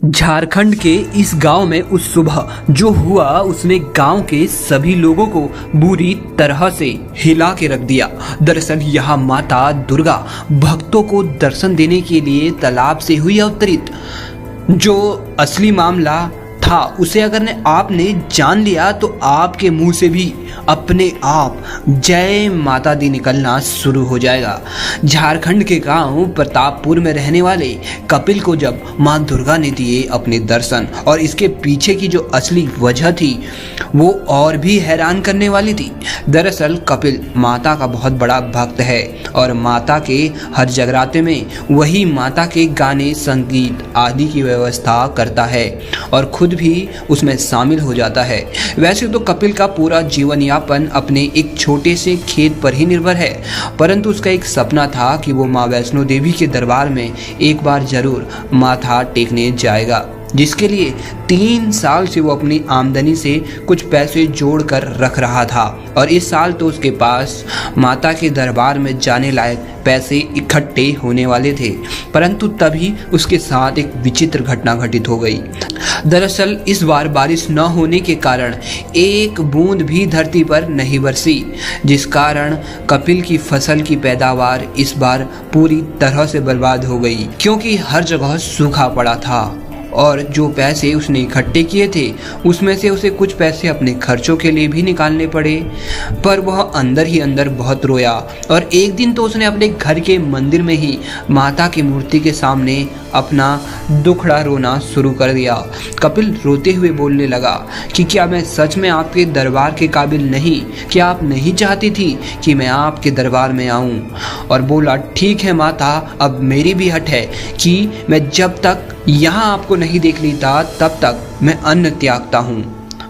झारखंड के इस गांव में उस सुबह जो हुआ उसने गांव के सभी लोगों को बुरी तरह से हिला के रख दिया। दरअसल यहाँ माता दुर्गा भक्तों को दर्शन देने के लिए तालाब से हुई अवतरित। जो असली मामला था उसे अगर आपने जान लिया तो आपके मुंह से भी अपने आप जय माता दी निकलना शुरू हो जाएगा। झारखंड के गांव प्रतापपुर में रहने वाले कपिल को जब मां दुर्गा ने दिए अपने दर्शन और इसके पीछे की जो असली वजह थी वो और भी हैरान करने वाली थी। दरअसल कपिल माता का बहुत बड़ा भक्त है और माता के हर जगराते में वही माता के गाने संगीत आदि की व्यवस्था करता है और खुद भी उसमें शामिल हो जाता है। वैसे तो कपिल का पूरा जीवन यापन अपने एक छोटे से खेत पर ही निर्भर है, परंतु उसका एक सपना था कि वो माँ वैष्णो देवी के दरबार में एक बार जरूर माथा टेकने जाएगा, जिसके लिए 3 साल से वो अपनी आमदनी से कुछ पैसे जोड़ कर रख रहा था और इस साल तो उसके पास माता के दरबार में जाने लायक पैसे इकट्ठे होने वाले थे। परंतु तभी उसके साथ एक विचित्र घटना घटित हो गई। दरअसल इस बार बारिश न होने के कारण एक बूंद भी धरती पर नहीं बरसी, जिस कारण कपिल की फसल की पैदावार इस बार पूरी तरह से बर्बाद हो गई, क्योंकि हर जगह सूखा पड़ा था और जो पैसे उसने इकट्ठे किए थे उसमें से उसे कुछ पैसे अपने खर्चों के लिए भी निकालने पड़े। पर वह अंदर ही अंदर बहुत रोया और एक दिन तो उसने अपने घर के मंदिर में ही माता की मूर्ति के सामने अपना दुखड़ा रोना शुरू कर दिया। कपिल रोते हुए बोलने लगा कि क्या मैं सच में आपके दरबार के काबिल नहीं? क्या आप नहीं चाहती थी कि मैं आपके दरबार में आऊं? और बोला, ठीक है माता, अब मेरी भी हट है कि मैं जब तक यहाँ आपको नहीं देख लेता तब तक मैं अन्न त्यागता हूँ।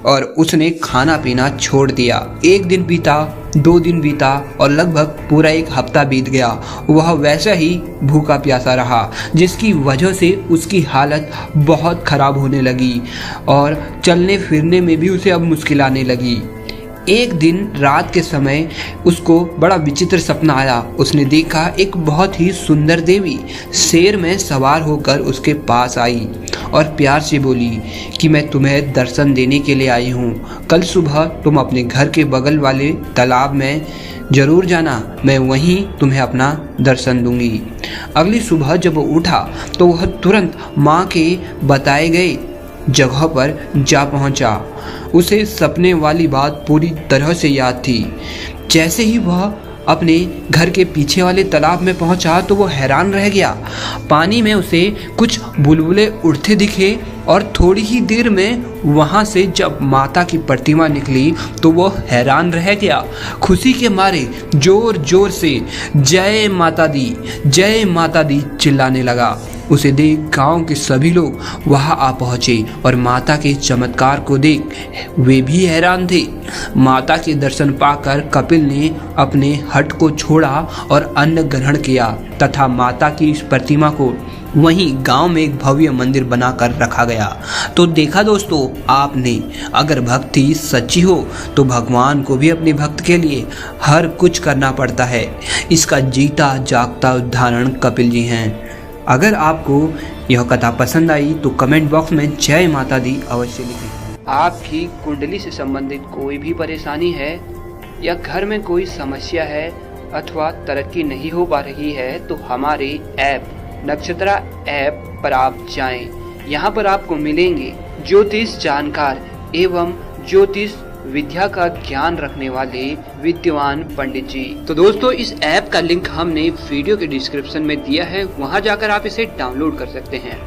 और उसने खाना पीना छोड़ दिया। 1 दिन बीता, 2 दिन बीता और लगभग पूरा 1 हफ्ता बीत गया। वह वैसा ही भूखा प्यासा रहा, जिसकी वजह से उसकी हालत बहुत खराब होने लगी और चलने फिरने में भी उसे अब मुश्किल आने लगी। एक दिन रात के समय उसको बड़ा विचित्र सपना आया। उसने देखा एक बहुत ही सुंदर देवी शेर में सवार होकर उसके पास आई और प्यार से बोली कि मैं तुम्हें दर्शन देने के लिए आई हूँ। कल सुबह तुम अपने घर के बगल वाले तालाब में जरूर जाना, मैं वहीं तुम्हें अपना दर्शन दूंगी। अगली सुबह जब वो उठा तो वह तुरंत माँ के बताए गए जगह पर जा पहुंचा। उसे सपने वाली बात पूरी तरह से याद थी। जैसे ही वह अपने घर के पीछे वाले तालाब में पहुंचा तो वो हैरान रह गया। पानी में उसे कुछ बुलबुले उड़ते दिखे और थोड़ी ही देर में वहां से जब माता की प्रतिमा निकली तो वो हैरान रह गया। खुशी के मारे जोर जोर से जय माता दी चिल्लाने लगा। उसे देख गांव के सभी लोग वहां आ पहुंचे और माता के चमत्कार को देख वे भी हैरान थे। माता के दर्शन पाकर कपिल ने अपने हट को छोड़ा और अन्न ग्रहण किया तथा माता की इस प्रतिमा को वहीं गांव में एक भव्य मंदिर बनाकर रखा गया। तो देखा दोस्तों आपने, अगर भक्ति सच्ची हो तो भगवान को भी अपने भक्त के लिए हर कुछ करना पड़ता है। इसका जीता जागता उदाहरण कपिल जी हैं। अगर आपको यह कथा पसंद आई तो कमेंट बॉक्स में जय माता दी अवश्य लिखें। आपकी कुंडली से संबंधित कोई भी परेशानी है या घर में कोई समस्या है अथवा तरक्की नहीं हो पा रही है तो हमारे ऐप नक्षत्रा ऐप पर आप जाएं। यहाँ पर आपको मिलेंगे ज्योतिष जानकार एवं ज्योतिष विद्या का ज्ञान रखने वाले विद्वान पंडित जी। तो दोस्तों इस ऐप का लिंक हमने वीडियो के डिस्क्रिप्शन में दिया है, वहां जाकर आप इसे डाउनलोड कर सकते हैं।